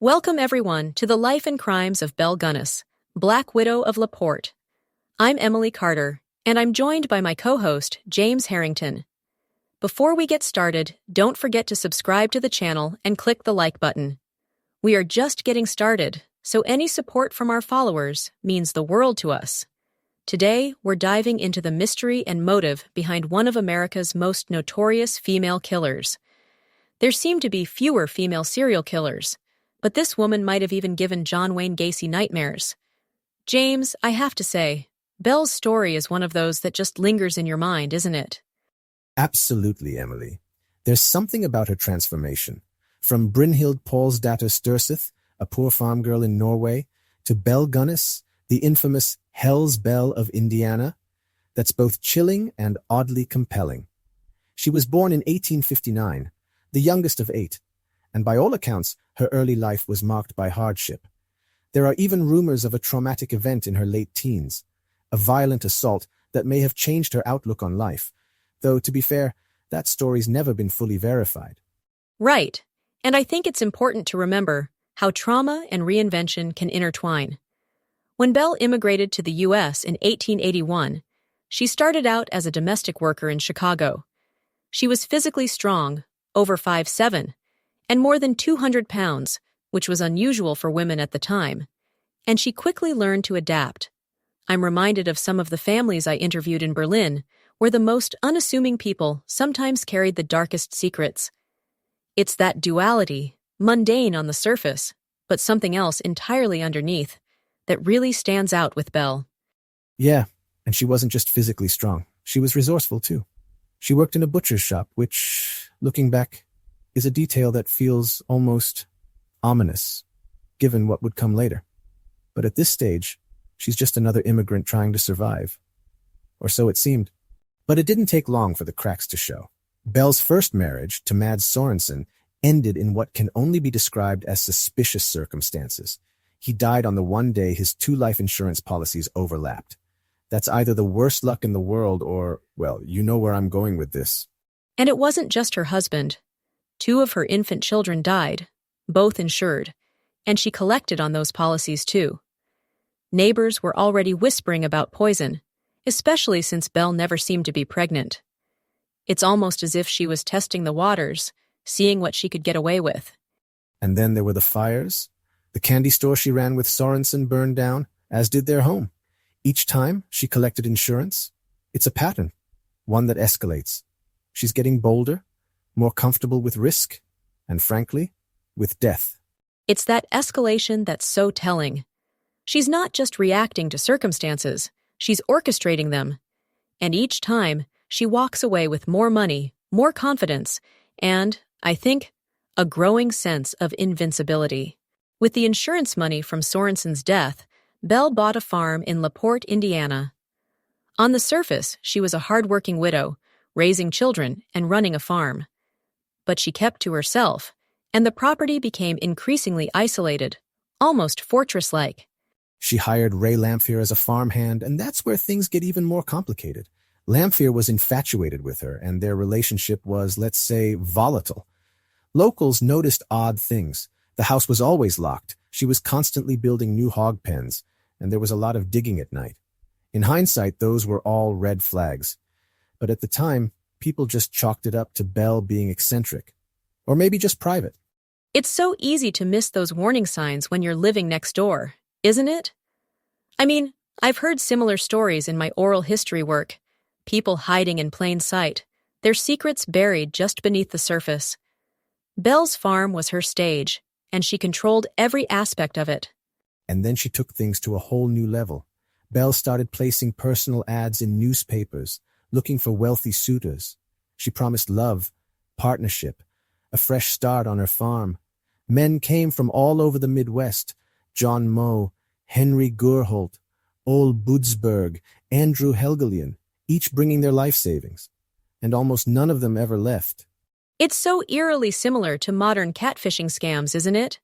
Welcome everyone to the life and crimes of Belle Gunness, Black Widow of La Porte. I'm Emily Carter, and I'm joined by my co-host, James Harrington. Before we get started, don't forget to subscribe to the channel and click the like button. We are just getting started, so any support from our followers means the world to us. Today, we're diving into the mystery and motive behind one of America's most notorious female killers. There seem to be fewer female serial killers, but this woman might have even given John Wayne Gacy nightmares. James, I have to say, Belle's story is one of those that just lingers in your mind, isn't it? Absolutely, Emily. There's something about her transformation. From Brynhild Paulsdatter Sturseth, a poor farm girl in Norway, to Belle Gunness, the infamous Hell's Belle of Indiana, that's both chilling and oddly compelling. She was born in 1859, the youngest of 8, and by all accounts, her early life was marked by hardship. There are even rumors of a traumatic event in her late teens, a violent assault that may have changed her outlook on life, though, to be fair, that story's never been fully verified. Right, and I think it's important to remember how trauma and reinvention can intertwine. When Belle immigrated to the U.S. in 1881, she started out as a domestic worker in Chicago. She was physically strong, over 5'7", and more than 200 pounds, which was unusual for women at the time, and she quickly learned to adapt. I'm reminded of some of the families I interviewed in Berlin, where the most unassuming people sometimes carried the darkest secrets. It's that duality, mundane on the surface, but something else entirely underneath, that really stands out with Belle. Yeah, and she wasn't just physically strong. She was resourceful, too. She worked in a butcher's shop, which, looking back, is a detail that feels almost ominous, given what would come later. But at this stage, she's just another immigrant trying to survive. Or so it seemed. But it didn't take long for the cracks to show. Belle's first marriage to Mads Sorensen ended in what can only be described as suspicious circumstances. He died on the one day his 2 life insurance policies overlapped. That's either the worst luck in the world or, well, you know where I'm going with this. And it wasn't just her husband. 2 of her infant children died, both insured, and she collected on those policies too. Neighbors were already whispering about poison, especially since Belle never seemed to be pregnant. It's almost as if she was testing the waters, seeing what she could get away with. And then there were the fires. The candy store she ran with Sorensen burned down, as did their home. Each time she collected insurance. It's a pattern, one that escalates. She's getting bolder, more comfortable with risk, and frankly, with death. It's that escalation that's so telling. She's not just reacting to circumstances, she's orchestrating them. And each time, she walks away with more money, more confidence, and, I think, a growing sense of invincibility. With the insurance money from Sorensen's death, Belle bought a farm in La Porte, Indiana. On the surface, she was a hard-working widow, raising children and running a farm. But she kept to herself, and the property became increasingly isolated, almost fortress-like. She hired Ray Lamphere as a farmhand, and that's where things get even more complicated. Lamphere was infatuated with her, and their relationship was, let's say, volatile. Locals noticed odd things. The house was always locked. She was constantly building new hog pens, and there was a lot of digging at night. In hindsight, those were all red flags. But at the time, people just chalked it up to Belle being eccentric. Or maybe just private. It's so easy to miss those warning signs when you're living next door, isn't it? I mean, I've heard similar stories in my oral history work. People hiding in plain sight, their secrets buried just beneath the surface. Belle's farm was her stage, and she controlled every aspect of it. And then she took things to a whole new level. Belle started placing personal ads in newspapers, looking for wealthy suitors. She promised love, partnership, a fresh start on her farm. Men came from all over the Midwest: John Moe, Henry Gurholt, Ole Budsberg, Andrew Helgelian, each bringing their life savings. And almost none of them ever left. It's so eerily similar to modern catfishing scams, isn't it?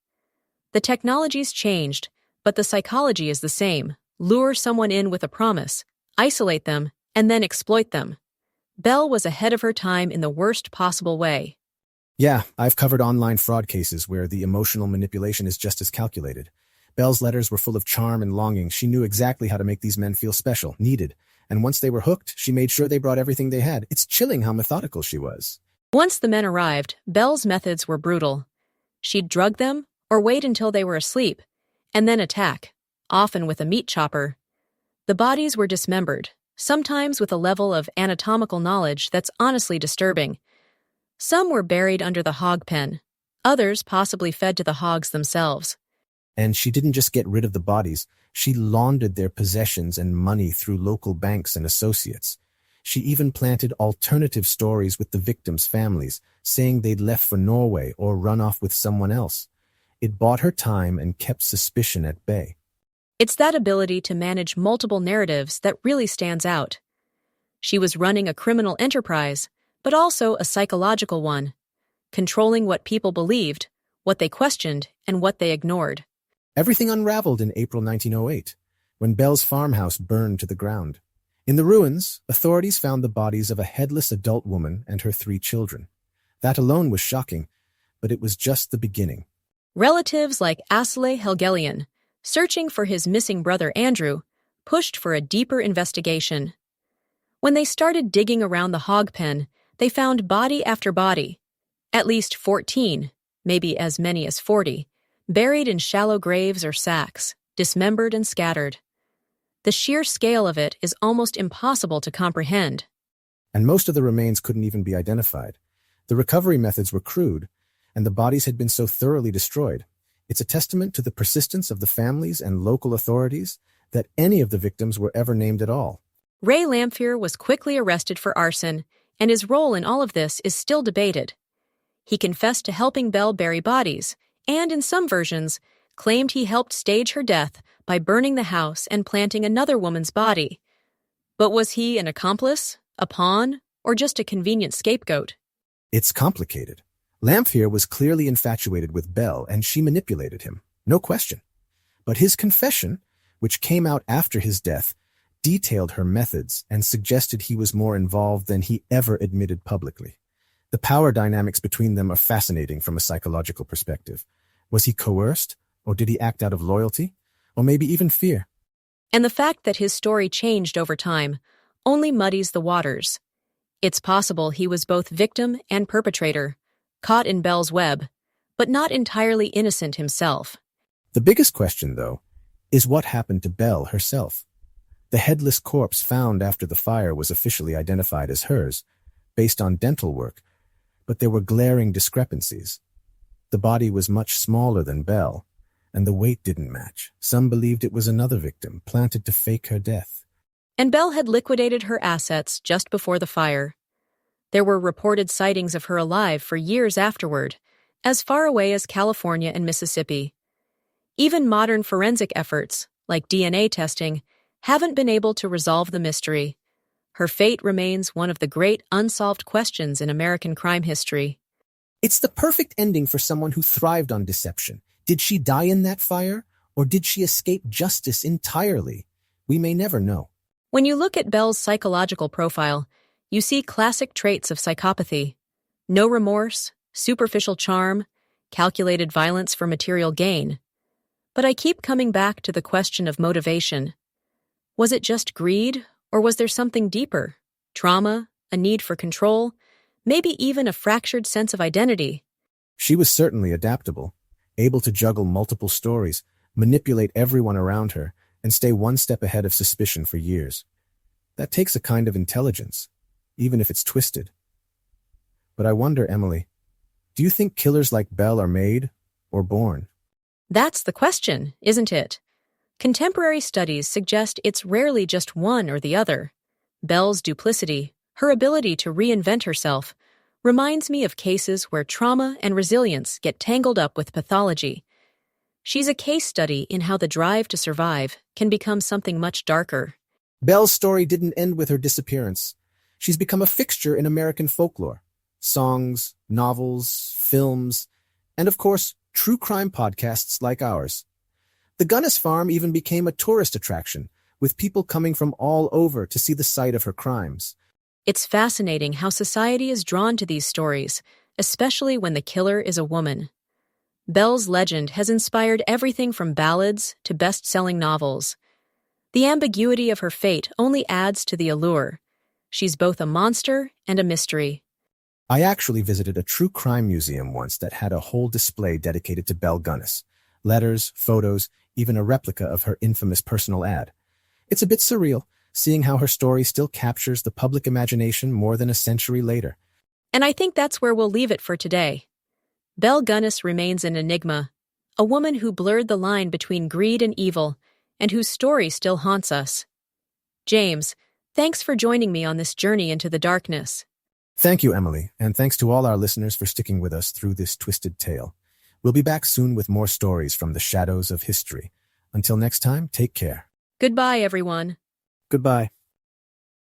The technology's changed, but the psychology is the same. Lure someone in with a promise, isolate them, and then exploit them. Belle was ahead of her time in the worst possible way. Yeah, I've covered online fraud cases where the emotional manipulation is just as calculated. Belle's letters were full of charm and longing. She knew exactly how to make these men feel special, needed. And once they were hooked, she made sure they brought everything they had. It's chilling how methodical she was. Once the men arrived, Belle's methods were brutal. She'd drug them, or wait until they were asleep, and then attack, often with a meat chopper. The bodies were dismembered, sometimes with a level of anatomical knowledge that's honestly disturbing. Some were buried under the hog pen, others possibly fed to the hogs themselves. And she didn't just get rid of the bodies, she laundered their possessions and money through local banks and associates. She even planted alternative stories with the victims' families, saying they'd left for Norway or run off with someone else. It bought her time and kept suspicion at bay. It's that ability to manage multiple narratives that really stands out. She was running a criminal enterprise, but also a psychological one, controlling what people believed, what they questioned, and what they ignored. Everything unraveled in April 1908, when Belle's farmhouse burned to the ground. In the ruins, authorities found the bodies of a headless adult woman and her 3 children. That alone was shocking, but it was just the beginning. Relatives like Asle Helgelian, searching for his missing brother Andrew, pushed for a deeper investigation. When they started digging around the hog pen, they found body after body, at least 14, maybe as many as 40, buried in shallow graves or sacks, dismembered and scattered. The sheer scale of it is almost impossible to comprehend. And most of the remains couldn't even be identified. The recovery methods were crude, and the bodies had been so thoroughly destroyed. It's a testament to the persistence of the families and local authorities that any of the victims were ever named at all. Ray Lamphere was quickly arrested for arson, and his role in all of this is still debated. He confessed to helping Belle bury bodies, and in some versions, claimed he helped stage her death by burning the house and planting another woman's body. But was he an accomplice, a pawn, or just a convenient scapegoat? It's complicated. Lamphere was clearly infatuated with Belle, and she manipulated him, no question. But his confession, which came out after his death, detailed her methods and suggested he was more involved than he ever admitted publicly. The power dynamics between them are fascinating from a psychological perspective. Was he coerced, or did he act out of loyalty, or maybe even fear? And the fact that his story changed over time only muddies the waters. It's possible he was both victim and perpetrator, caught in Belle's web, but not entirely innocent himself. The biggest question, though, is what happened to Belle herself. The headless corpse found after the fire was officially identified as hers, based on dental work, but there were glaring discrepancies. The body was much smaller than Belle, and the weight didn't match. Some believed it was another victim, planted to fake her death. And Belle had liquidated her assets just before the fire. There were reported sightings of her alive for years afterward, as far away as California and Mississippi. Even modern forensic efforts, like DNA testing, haven't been able to resolve the mystery. Her fate remains one of the great unsolved questions in American crime history. It's the perfect ending for someone who thrived on deception. Did she die in that fire, or did she escape justice entirely? We may never know. When you look at Belle's psychological profile, you see classic traits of psychopathy. No remorse, superficial charm, calculated violence for material gain. But I keep coming back to the question of motivation. Was it just greed, or was there something deeper? Trauma, a need for control, maybe even a fractured sense of identity? She was certainly adaptable, able to juggle multiple stories, manipulate everyone around her, and stay one step ahead of suspicion for years. That takes a kind of intelligence, even if it's twisted. But I wonder, Emily, do you think killers like Belle are made or born? That's the question, isn't it? Contemporary studies suggest it's rarely just one or the other. Belle's duplicity, her ability to reinvent herself, reminds me of cases where trauma and resilience get tangled up with pathology. She's a case study in how the drive to survive can become something much darker. Belle's story didn't end with her disappearance. She's become a fixture in American folklore. Songs, novels, films, and of course, true crime podcasts like ours. The Gunness farm even became a tourist attraction, with people coming from all over to see the site of her crimes. It's fascinating how society is drawn to these stories, especially when the killer is a woman. Belle's legend has inspired everything from ballads to best-selling novels. The ambiguity of her fate only adds to the allure. She's both a monster and a mystery. I actually visited a true crime museum once that had a whole display dedicated to Belle Gunness. Letters, photos, even a replica of her infamous personal ad. It's a bit surreal, seeing how her story still captures the public imagination more than a century later. And I think that's where we'll leave it for today. Belle Gunness remains an enigma, a woman who blurred the line between greed and evil, and whose story still haunts us. James, thanks for joining me on this journey into the darkness. Thank you, Emily, and thanks to all our listeners for sticking with us through this twisted tale. We'll be back soon with more stories from the shadows of history. Until next time, take care. Goodbye, everyone. Goodbye.